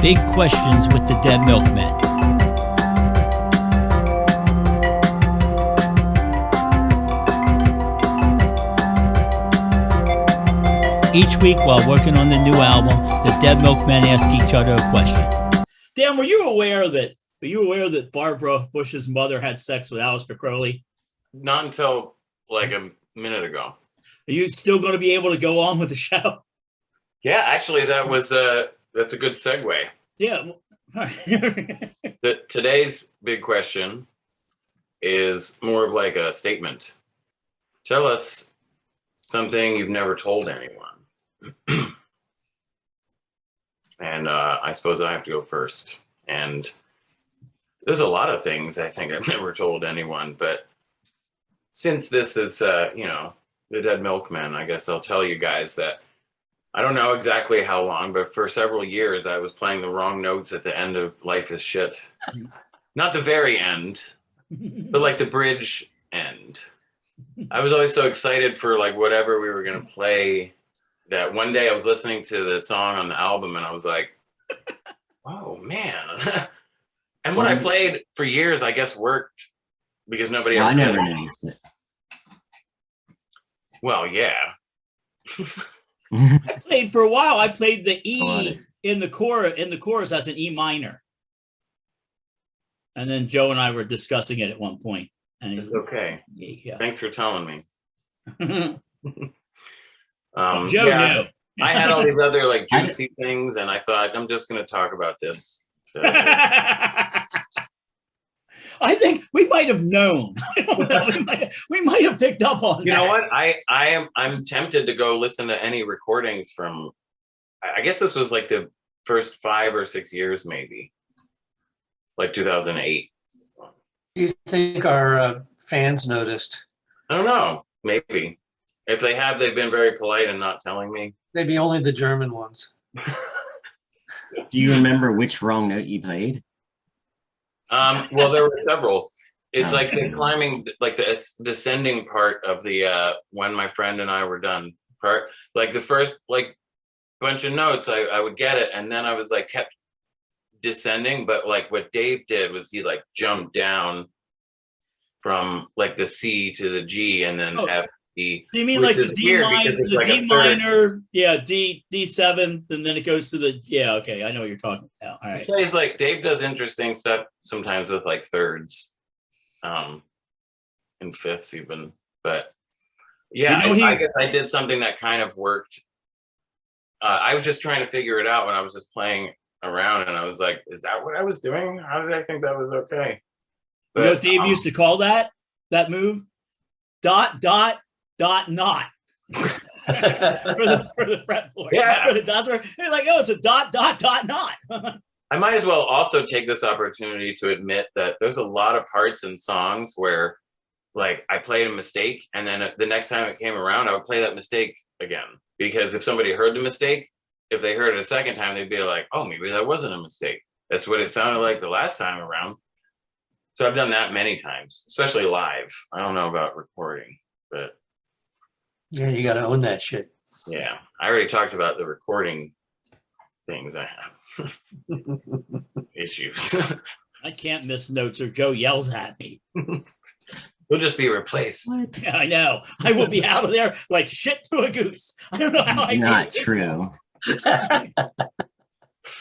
Big Questions with the Dead Milkmen. Each week while working on the new album, the Dead Milkmen ask each other a question. Dan, were you aware that Barbara Bush's mother had sex with Aleister Crowley? Not until like a minute ago. Are you still going to be able to go on with the show? Yeah, actually, that's a good segue. Yeah. Today's big question is more of like a statement. Tell us something you've never told anyone. And I suppose I have to go first. And there's a lot of things I think I've never told anyone, but since this is, the Dead Milkmen, I guess I'll tell you guys that I don't know exactly how long, but for several years I was playing the wrong notes at the end of Life is Shit. Not the very end, but like the bridge end. I was always so excited for like whatever we were going to play that one day I was listening to the song on the album and I was like, oh man. And what I played for years, I guess worked because nobody else. I never noticed it. Well, yeah. I played for a while. I played the E in the chorus as an E minor. And then Joe and I were discussing it at one point. And it's okay. Yeah. Thanks for telling me. Joe knew. I had all these other like juicy things, and I thought I'm just going to talk about this. So, I think we might have known. I don't know. We might have picked up on. You know what? I'm tempted to go listen to any recordings from. I guess this was like the first 5 or 6 years, maybe, like 2008. Do you think our fans noticed? I don't know. Maybe. If they have, they've been very polite and not telling me. Maybe only the German ones. Do you remember which wrong note you played? Well, there were several. It's like the climbing, like the descending part of the when my friend and I were done part. Like the first like bunch of notes, I would get it, and then I was like kept descending. But like what Dave did was he like jumped down from like the C to the G and then F. D. Do you mean like the D minor, the D minor, D7, and then it goes to the okay, I know what you're talking about. All right. It's like Dave does interesting stuff sometimes with like thirds, and fifths even. But yeah, I guess I did something that kind of worked. I was just trying to figure it out when I was just playing around, and I was like, "Is that what I was doing? How did I think that was okay?" But, you know what Dave used to call that move? Dot, not. for the fretboard. Yeah. For the dots. They're like, oh, it's a dot, not. I might as well also take this opportunity to admit that there's a lot of parts in songs where like I played a mistake and then the next time it came around, I would play that mistake again. Because if somebody heard the mistake, if they heard it a second time, they'd be like, oh, maybe that wasn't a mistake. That's what it sounded like the last time around. So I've done that many times, especially live. I don't know about recording, but yeah, you got to own that shit. Yeah, I already talked about the recording things I have. Issues. I can't miss notes or Joe yells at me. We'll just be replaced. Yeah, I know. I will be out of there like shit to a goose. I don't know how It's not true.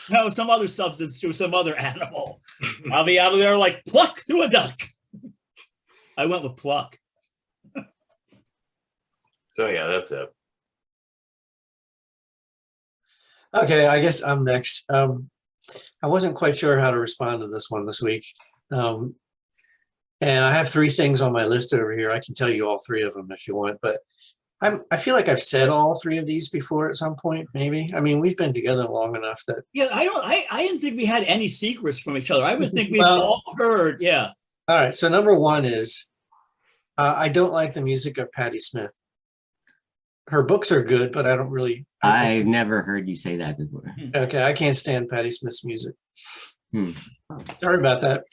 No, some other substance to some other animal. I'll be out of there like pluck through a duck. I went with pluck. So yeah, that's it. Okay, I guess I'm next. I wasn't quite sure how to respond to this one this week. And I have 3 things on my list over here. I can tell you all 3 of them if you want, but I feel like I've said all 3 of these before at some point, maybe. I mean, we've been together long enough that. Yeah, I didn't think we had any secrets from each other. I would think we've all heard, yeah. All right, so number 1 is I don't like the music of Patti Smith. Her books are good, but I don't really. I've never heard you say that before. Okay, I can't stand Patti Smith's music. Sorry about that.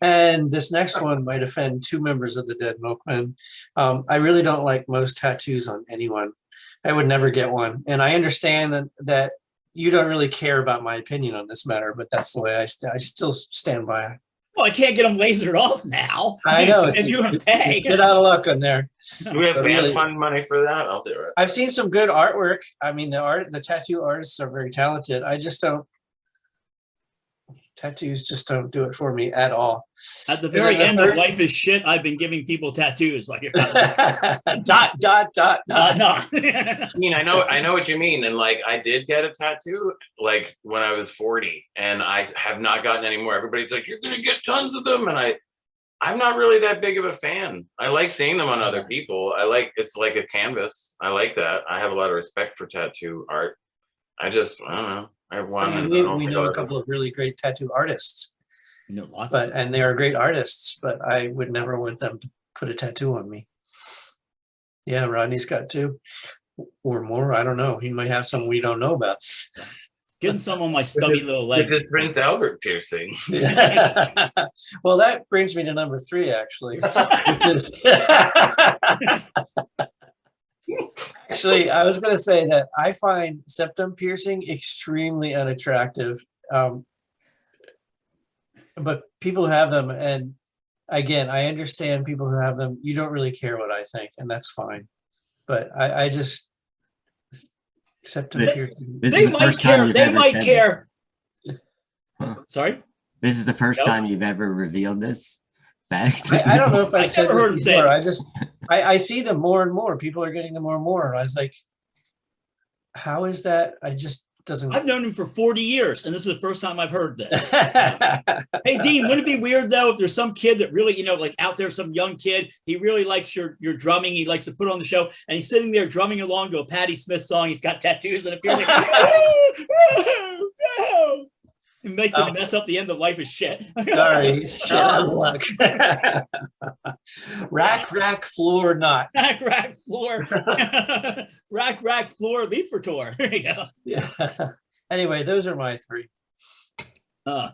And this next one might offend two members of the Dead Milkmen. I really don't like most tattoos on anyone. I would never get one. And I understand that you don't really care about my opinion on this matter, but that's the way I still stand by it. Well, I can't get them lasered off now. I know. And you're going to pay. Get out of luck on there. Do we have But fan really- fund money for that? I'll do it. I've seen some good artwork. I mean, the tattoo artists are very talented. I just don't. Tattoos just don't do it for me at all. At the very end of Life is Shit, I've been giving people tattoos. Like, dot. no. I mean, I know what you mean. And like, I did get a tattoo like when I was 40, and I have not gotten any more. Everybody's like, you're gonna get tons of them, and I'm not really that big of a fan. I like seeing them on other people. It's like a canvas. I like that. I have a lot of respect for tattoo art. I don't know. I have one. I mean, we know a couple of really great tattoo artists, Lots. and they are great artists, but I would never want them to put a tattoo on me. Yeah, Rodney's got two or more. I don't know. He might have some we don't know about. Getting some on my stubby little legs. It's a Prince Albert piercing. Well, that brings me to number 3, actually, which is actually, I was going to say that I find septum piercing extremely unattractive. But people who have them, and again, I understand people who have them, you don't really care what I think, and that's fine. But I just, septum piercing. This They is the might first time care. you've They ever might said care. Huh. Sorry? This is the first Nope. time you've ever revealed this fact. I don't know if I I've said never heard him this say before. it. I just, I see them more and more. People are getting them more and more. And I was like, how is that? I just doesn't. I've known him for 40 years, and this is the first time I've heard this. Hey, Dean, wouldn't it be weird, though, if there's some kid that really, like out there, some young kid, he really likes your drumming, he likes to put on the show, and he's sitting there drumming along to a Patti Smith song, he's got tattoos, and appears like, it makes him mess up the end of Life is Shit. Sorry, shit out of luck. Rack, floor, not. Rack, floor. Rack, floor, leave for tour. There you go. Yeah. Anyway, those are my 3. Uh,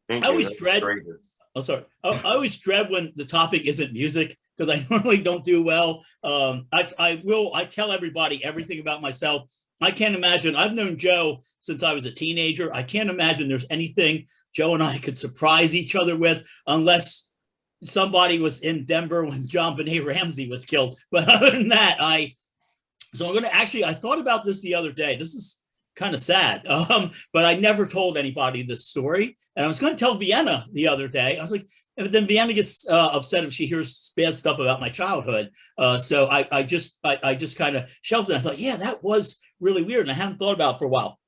Thank I you. always That's dread- courageous. Oh, sorry. I always dread when the topic isn't music because I normally don't do well. I tell everybody everything about myself. I can't imagine. I've known Joe since I was a teenager. I can't imagine there's anything Joe and I could surprise each other with unless somebody was in Denver when John Benet Ramsey was killed. But other than that, I thought about this the other day. This is kind of sad, but I never told anybody this story. And I was going to tell Vienna the other day. I was like, and then Vienna gets upset if she hears bad stuff about my childhood. So I just kind of shelved it. I thought, yeah, that was really weird. And I hadn't thought about it for a while.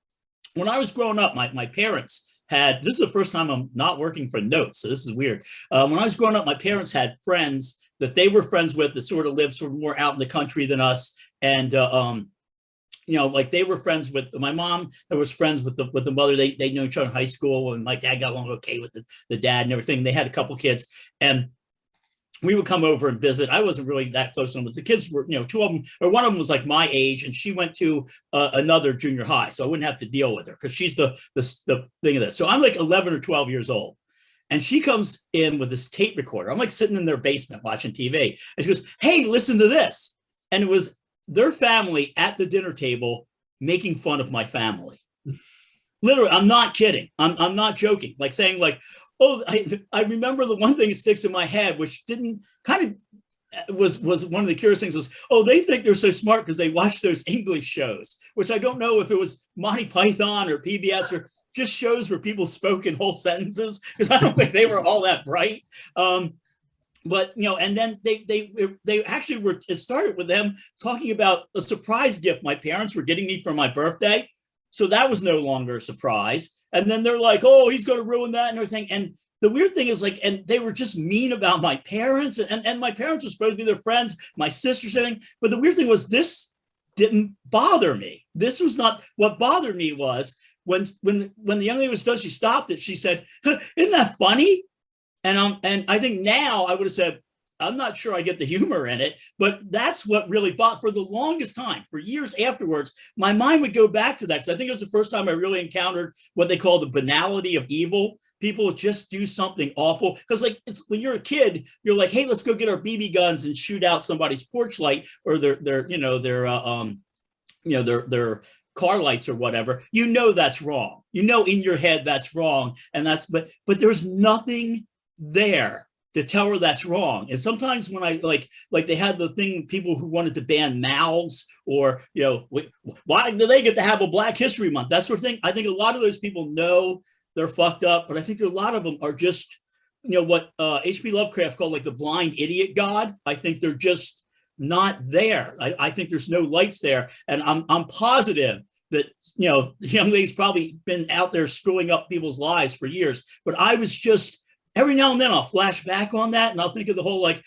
When I was growing up, my parents this is the first time I'm not working for notes. So this is weird. When I was growing up, my parents had friends that they were friends with that sort of lived sort of more out in the country than us. And, like they were friends with my mom that was friends with the mother. They knew each other in high school, and my dad got along okay with the dad and everything. They had a couple kids, and we would come over and visit. I wasn't really that close to them, but the kids were, two of them, or one of them was like my age, and she went to another junior high, so I wouldn't have to deal with her because she's the thing of this. So I'm like 11 or 12 years old, and she comes in with this tape recorder. I'm like sitting in their basement watching TV, and she goes, "Hey, listen to this," and it was their family at the dinner table making fun of my family. Literally, I'm not kidding. I'm not joking. Like saying like, oh, I remember the one thing that sticks in my head, which didn't kind of was one of the curious things was, oh, they think they're so smart because they watch those English shows, which I don't know if it was Monty Python or PBS or just shows where people spoke in whole sentences, because I don't think they were all that bright. But, and then they actually were, it started with them talking about a surprise gift my parents were getting me for my birthday. So that was no longer a surprise. And then they're like, oh, he's going to ruin that and everything. And the weird thing is like, and they were just mean about my parents, and my parents were supposed to be their friends, my sisters, and everything. But the weird thing was this didn't bother me. This was not what bothered me was when the young lady was done, she stopped it. She said, isn't that funny? And I think now I would have said, I'm not sure I get the humor in it, but that's what really bought for the longest time. For years afterwards, my mind would go back to that because I think it was the first time I really encountered what they call the banality of evil. people just do something awful. Because like it's when you're a kid, you're like, hey, let's go get our BB guns and shoot out somebody's porch light or their car lights or whatever. You know that's wrong. You know in your head that's wrong, and but there's nothing there to tell her that's wrong. And sometimes when I like they had the thing, people who wanted to ban mouths or, why do they get to have a Black History Month? That sort of thing. I think a lot of those people know they're fucked up, but I think a lot of them are just, what H.P. Lovecraft called like the blind idiot God. I think they're just not there. I think there's no lights there. And I'm positive that, the young lady's probably been out there screwing up people's lives for years. But I was just, every now and then I'll flash back on that and I'll think of the whole, like,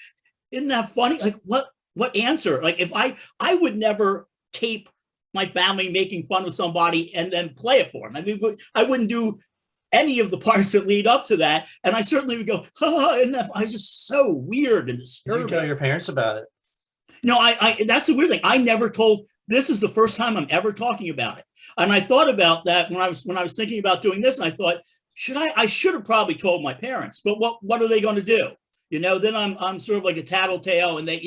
isn't that funny? Like, what answer? Like, if I would never tape my family making fun of somebody and then play it for them. I mean, I wouldn't do any of the parts that lead up to that. And I certainly would go, and I was just so weird and disturbing. You tell your parents about it. No, I that's the weird thing. I never told. This is the first time I'm ever talking about it. And I thought about that when I was thinking about doing this. And I thought, I should have probably told my parents, but what are they going to do? Then I'm sort of like a tattletale, and they,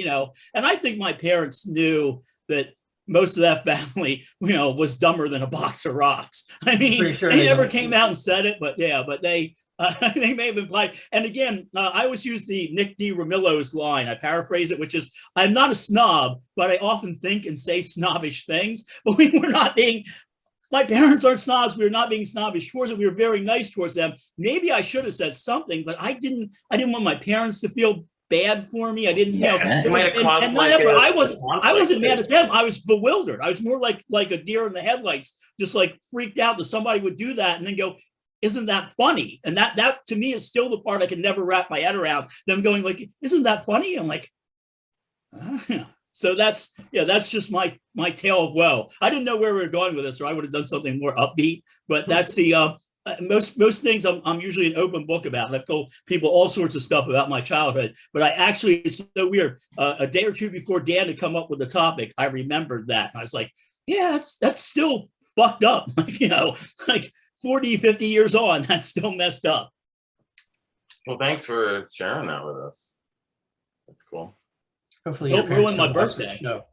and I think my parents knew that most of that family, was dumber than a box of rocks. I mean, sure they never came out and said it, but they they may have implied. And again, I always use the Nick D. Ramillo's line. I paraphrase it, which is, I'm not a snob, but I often think and say snobbish things. But we were not being, my parents aren't snobs. We were not being snobbish towards them. We were very nice towards them. Maybe I should have said something, but I didn't want my parents to feel bad for me. I didn't, I wasn't mad at them. I was bewildered. I was more like a deer in the headlights, just like freaked out that somebody would do that and then go, isn't that funny? And that to me is still the part I can never wrap my head around. Them going like, isn't that funny? I'm like, So that's just my tale of woe. I didn't know where we were going with this, or I would have done something more upbeat. But that's the most things I'm usually an open book about. And I've told people all sorts of stuff about my childhood. But it's so weird. A day or two before Dan had come up with the topic, I remembered that. And I was like, yeah, that's still fucked up. Like 40, 50 years on, that's still messed up. Well, thanks for sharing that with us. That's cool. Hopefully don't ruin my birthday. No.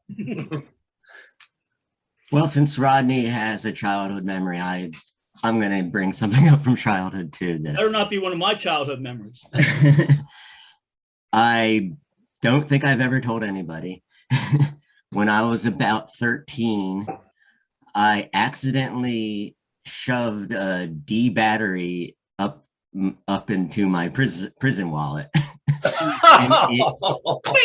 Well, since Rodney has a childhood memory, I'm going to bring something up from childhood too. That better not be one of my childhood memories. I don't think I've ever told anybody. When I was about 13, I accidentally shoved a D battery up into my prison wallet. Wait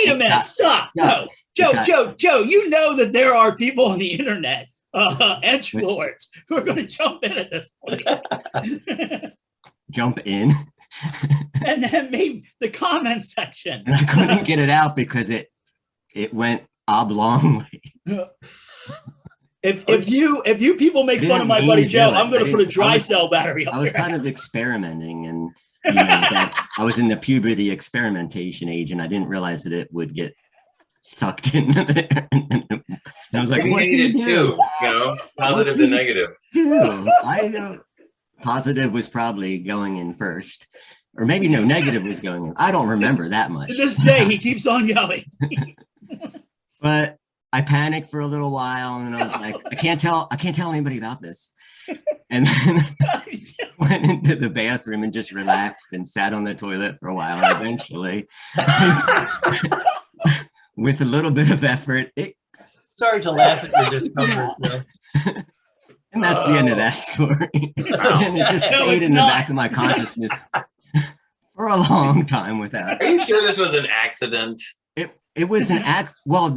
a minute! Stop! No, Joe, you know that there are people on the internet, edgelords, who are going to jump in at this point. Jump in, and then maybe the comment section. And I couldn't get it out because it went oblong. If you people make fun of my buddy Joe, I'm going to put a dry cell battery up. I was kind of experimenting, and that I was in the puberty experimentation age, and I didn't realize that it would get sucked in there. And I was like, "What do you do?" Positive and negative. I know. Positive was probably going in first, or maybe no, negative was going in. I don't remember that much. To this day, he keeps on going. But I panicked for a little while, and I was like, I can't tell anybody about this. And then went into the bathroom and just relaxed and sat on the toilet for a while. And eventually, with a little bit of effort, sorry to laugh at your discomfort. And that's the end of that story. And it just stayed in the back of my consciousness for a long time without. Are you sure this was an accident? It was an act. Well,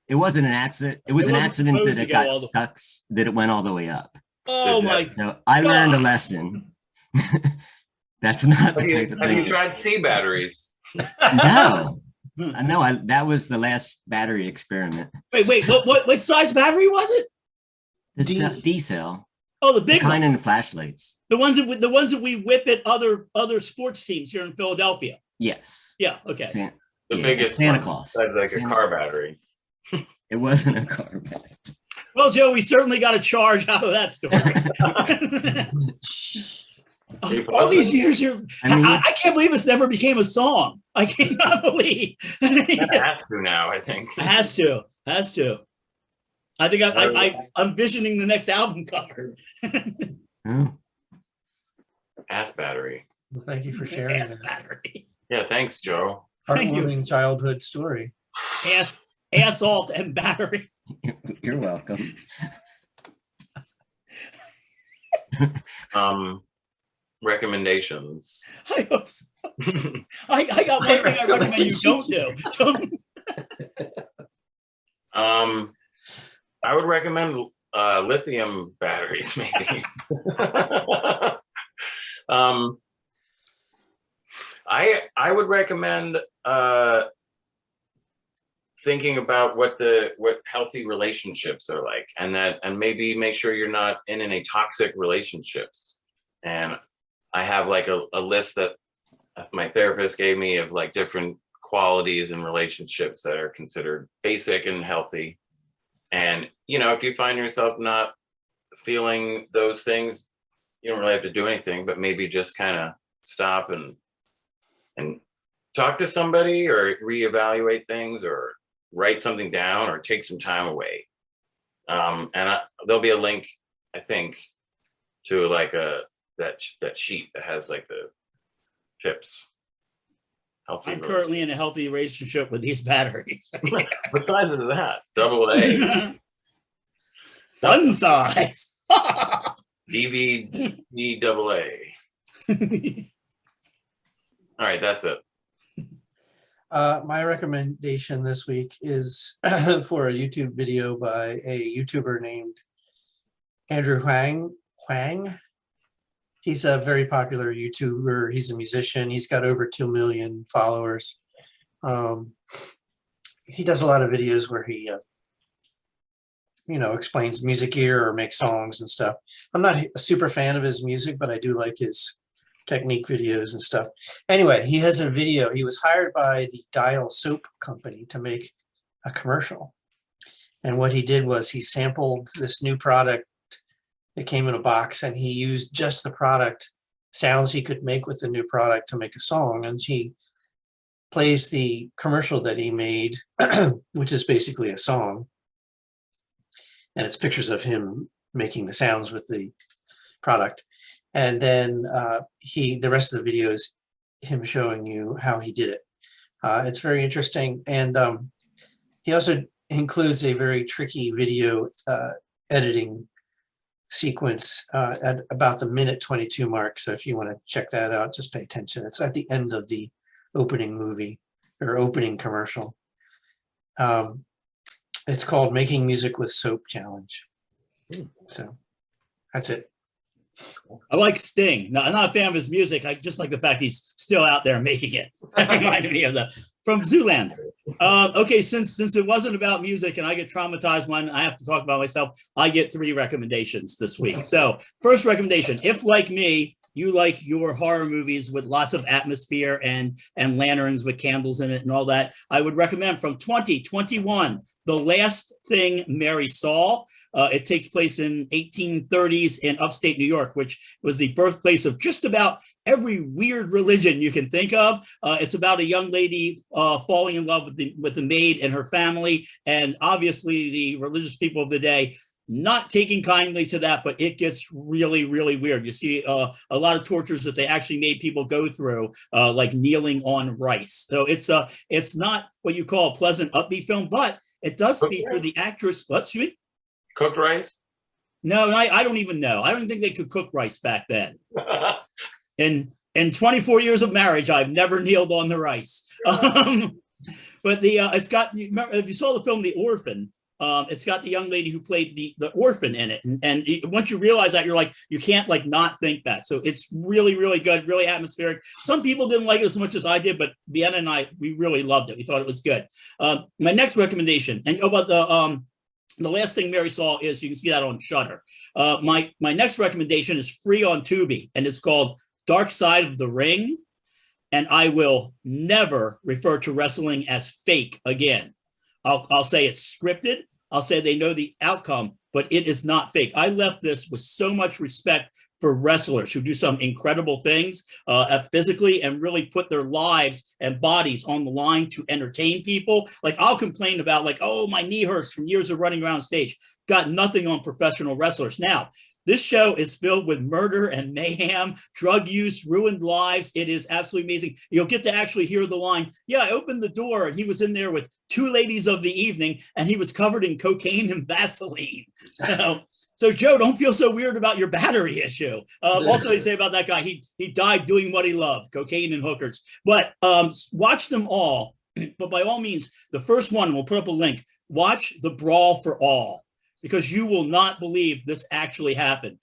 it wasn't an accident. It was an accident that it got stuck, that it went all the way up. Oh my! So I learned a lesson. That's not the type of thing. Have you tried C batteries? No. That was the last battery experiment. Wait, what size battery was it? The D cell. Oh, the big kind in the flashlights. The ones that we whip at other sports teams here in Philadelphia. Yes. Yeah. Okay. The biggest Santa Claus. Like a car battery. It wasn't a car battery. Well, Joe, we certainly got a charge out of that story. All these years, I mean, I can't believe it's never became a song. I cannot believe. It has to now, I think. Has to. I think I'm visioning the next album cover. oh, Ass battery. Well, thank you for sharing Ass that battery. Yeah, thanks, Joe. Thank you. heartwarming childhood story. Assault and battery. you're welcome. Recommendations. I hope so. I got one thing I recommend you don't do. I would recommend lithium batteries, maybe. I would recommend thinking about what healthy relationships are like, and maybe make sure you're not in any toxic relationships. And I have like a list that my therapist gave me of like different qualities in relationships that are considered basic and healthy. And, you know, if you find yourself not feeling those things, you don't really have to do anything, but maybe just kind of stop and talk to somebody, or reevaluate things, or write something down, or take some time away. There'll be a link, I think, to like that sheet that has like the tips. I'm currently in a healthy relationship with these batteries. What size is that? AA. Fun size. DVD AA. All right, that's it. My recommendation this week is for a YouTube video by a YouTuber named Andrew Huang. He's a very popular YouTuber. He's a musician. He's got over 2 million followers. He does a lot of videos where he, explains music gear or makes songs and stuff. I'm not a super fan of his music, but I do like his technique videos and stuff. Anyway, he has a video. He was hired by the Dial soap company to make a commercial. And what he did was he sampled this new product that came in a box, and he used just the product sounds he could make with the new product to make a song. And he plays the commercial that he made, which is basically a song. And it's pictures of him making the sounds with the product. And then the rest of the video is him showing you how he did it. It's very interesting. And he also includes a very tricky video editing sequence at about the minute 22 mark. So if you want to check that out, just pay attention. It's at the end of the opening movie or opening commercial. It's called Making Music with Soap Challenge. So that's it. I like Sting. Now, I'm not a fan of his music. I just like the fact he's still out there making it. That reminded me of from Zoolander. Okay, since it wasn't about music and I get traumatized when I have to talk about myself, I get 3 recommendations this week. So first recommendation, if like me, you like your horror movies with lots of atmosphere and lanterns with candles in it and all that, I would recommend from 2021, The Last Thing Mary Saw. It takes place in 1830s in upstate New York, which was the birthplace of just about every weird religion you can think of. It's about a young lady falling in love with the maid and her family, and obviously the religious people of the day not taking kindly to that, but it gets really, really weird. You see a lot of tortures that they actually made people go through, like kneeling on rice. So it's not what you call a pleasant, upbeat film, but it does feature the actress. What, excuse me? Cooked rice? No, I don't even know. I don't think they could cook rice back then. In 24 years of marriage, I've never kneeled on the rice. But it's got, if you saw the film The Orphan, it's got the young lady who played the orphan in it. And once you realize that, you're like, you can't like not think that. So it's really, really good, really atmospheric. Some people didn't like it as much as I did, but Vienna and I, we really loved it. We thought it was good. My next recommendation, and about the Last Thing Mary Saw, is you can see that on Shudder. My next recommendation is free on Tubi, and it's called Dark Side of the Ring. And I will never refer to wrestling as fake again. I'll say it's scripted. I'll say they know the outcome, but it is not fake. I left this with so much respect for wrestlers who do some incredible things physically and really put their lives and bodies on the line to entertain people. Like I'll complain about like, oh, my knee hurts from years of running around stage. Got nothing on professional wrestlers. Now, this show is filled with murder and mayhem, drug use, ruined lives. It is absolutely amazing. You'll get to actually hear the line, yeah, I opened the door and he was in there with two ladies of the evening and he was covered in cocaine and Vaseline. So Joe, don't feel so weird about your battery issue. Also, they say about that guy, he died doing what he loved, cocaine and hookers. But watch them all. But by all means, the first one, we'll put up a link, watch the Brawl for All, because you will not believe this actually happened.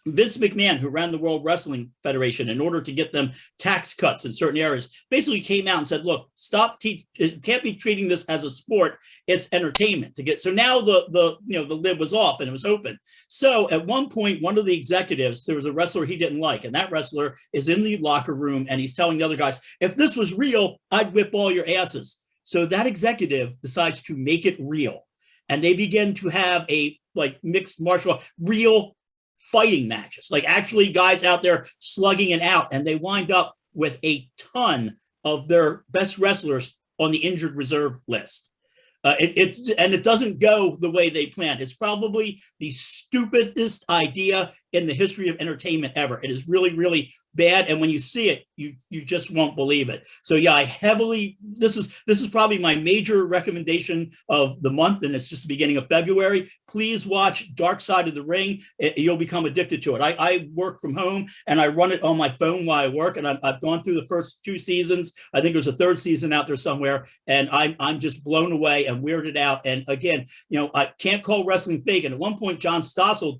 Vince McMahon, who ran the World Wrestling Federation, in order to get them tax cuts in certain areas, basically came out and said, look, stop, it can't be treating this as a sport, it's entertainment to get. So now the lid was off and it was open. So at one point, one of the executives, there was a wrestler he didn't like, and that wrestler is in the locker room and he's telling the other guys, if this was real, I'd whip all your asses. So that executive decides to make it real. And they begin to have a like mixed martial art, real fighting matches, like actually guys out there slugging it out. And they wind up with a ton of their best wrestlers on the injured reserve list. It doesn't go the way they planned. It's probably the stupidest idea in the history of entertainment ever. It is really, really bad. And when you see it, you just won't believe it. So yeah, this is probably my major recommendation of the month, and it's just the beginning of February. Please watch Dark Side of the Ring. You'll become addicted to it. I work from home and I run it on my phone while I work, and I've gone through the first 2 seasons. I think there's a 3rd season out there somewhere, and I'm just blown away and weirded out. And again, I can't call wrestling fake. And at one point, John Stossel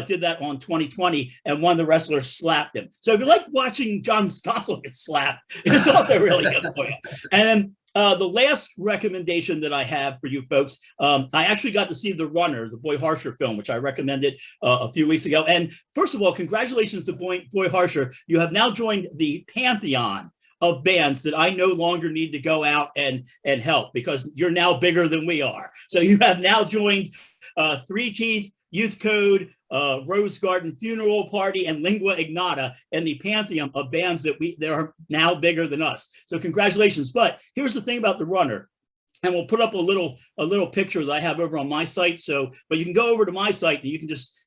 did that on 2020, and one of the wrestlers slapped him. So if you like watching John Stossel get slapped, it's also really good for you. And then the last recommendation that I have for you folks, I actually got to see The Runner, the Boy Harsher film, which I recommended a few weeks ago. And first of all, congratulations to Boy Harsher. You have now joined the pantheon of bands that I no longer need to go out and help, because you're now bigger than we are. So you have now joined Three Teeth, Youth Code, Rose Garden Funeral Party, and Lingua Ignota, and the pantheon of bands that are now bigger than us. So congratulations. But here's the thing about The Runner. And we'll put up a little picture that I have over on my site. But you can go over to my site and you can just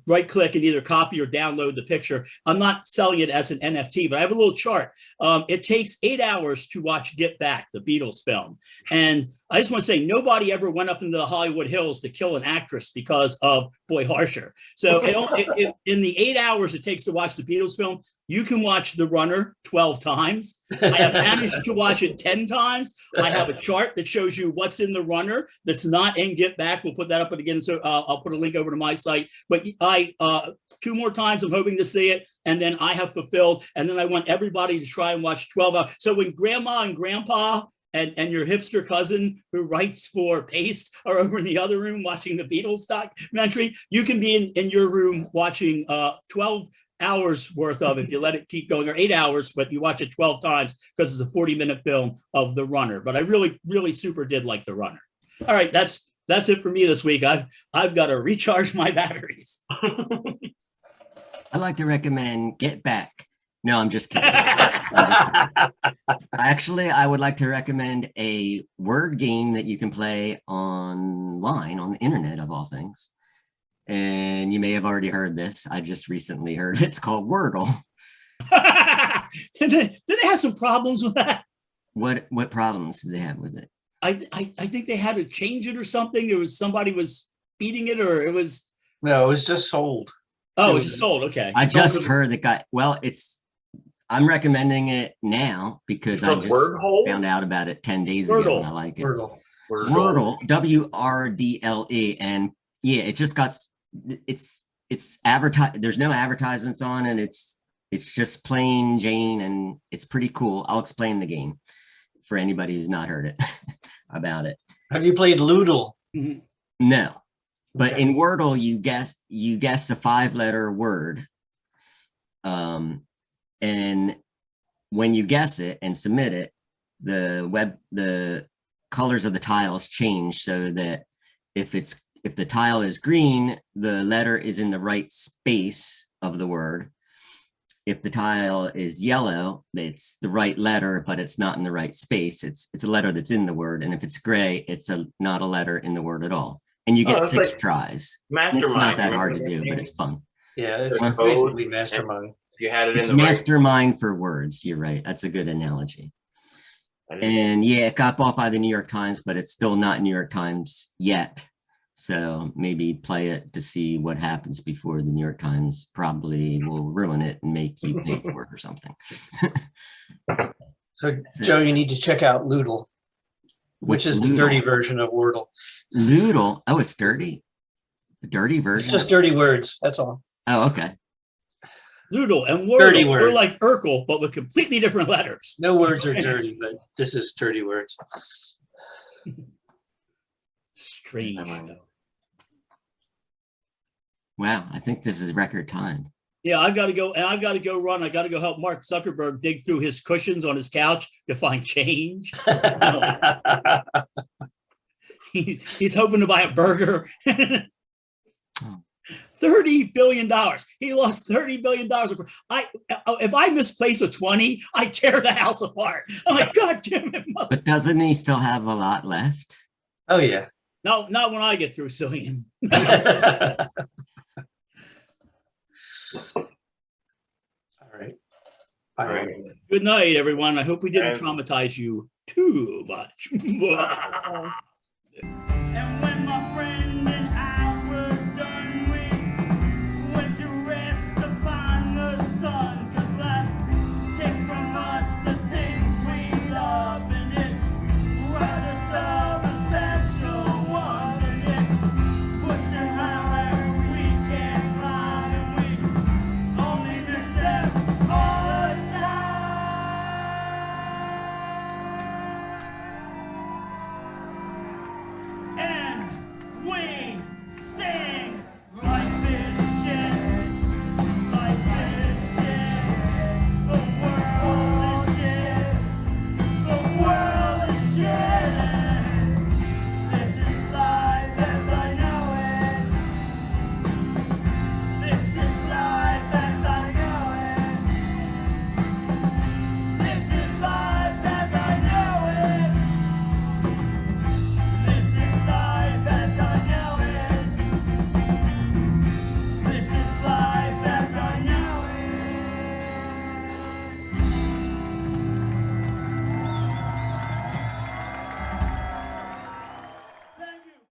right click and either copy or download the picture. I'm not selling it as an NFT, but I have a little chart. It takes 8 hours to watch Get Back, the Beatles film. And I just want to say, nobody ever went up into the Hollywood Hills to kill an actress because of Boy Harsher. So in the 8 hours it takes to watch the Beatles film, you can watch The Runner 12 times. I have managed to watch it 10 times. I have a chart that shows you what's in The Runner that's not in Get Back. We'll put that up again. So I'll put a link over to my site. But 2 more times, I'm hoping to see it. And then I have fulfilled. And then I want everybody to try and watch 12 hours. So when grandma and grandpa and your hipster cousin who writes for Paste are over in the other room watching the Beatles documentary, you can be in your room watching 12 hours worth of, if you let it keep going, or 8 hours, but you watch it 12 times because it's a 40-minute film of The Runner. But I really, really super did like The Runner. All right, that's it for me this week. I've got to recharge my batteries. I'd like to recommend Get Back. No, I'm just kidding. Actually, I would like to recommend a word game that you can play online on the internet, of all things. And you may have already heard this. I just recently heard it's called Wordle. Did they have some problems with that? What problems did they have with it? I think they had to change it or something. There was somebody was beating it, or it was. No, it was just sold. Oh, it was just sold. Okay. I just heard the guy. Well, I'm recommending it now because I just found out about it 10 days ago, and I like it. Wordle. Wordle, and yeah, it just got. It's advertised. There's no advertisements on it. It's just plain Jane, and it's pretty cool. I'll explain the game for anybody who's not heard it about it. Have you played Lewdle? Mm-hmm. No, but okay. In Wordle, you guess a 5-letter word, and when you guess it and submit it, the colors of the tiles change so that if If the tile is green, the letter is in the right space of the word. If the tile is yellow, it's the right letter, but it's not in the right space. It's a letter that's in the word. And if it's gray, it's not a letter in the word at all. And you get 6 tries. Mastermind. It's not that hard to do, but it's fun. Yeah, it's The basically code, Mastermind. You had it It's in the right. mastermind for words. You're right. That's a good analogy. And yeah, it got bought by the New York Times, but it's still not New York Times yet. So maybe play it to see what happens before the New York Times probably will ruin it and make you pay for it or something. So, Joe, you need to check out Lewdle, which is the dirty version of Wordle. Lewdle? Oh, it's dirty? The dirty version? It's just dirty words. That's all. Oh, okay. Lewdle and Wordle, Dirty we're words. like Urkel, but with completely different letters. No words are dirty, but this is dirty words. Strange. Wow, I think this is record time. Yeah, I've got to go, and I've got to go run. I got to go help Mark Zuckerberg dig through his cushions on his couch to find change. He's hoping to buy a burger. $30 billion. He lost $30 billion. If I misplace a 20, I tear the house apart. I'm like, God damn it. But doesn't he still have a lot left? Oh, yeah. No, not when I get through suing him. All right. All right. Good night, everyone. I hope we didn't traumatize you too much.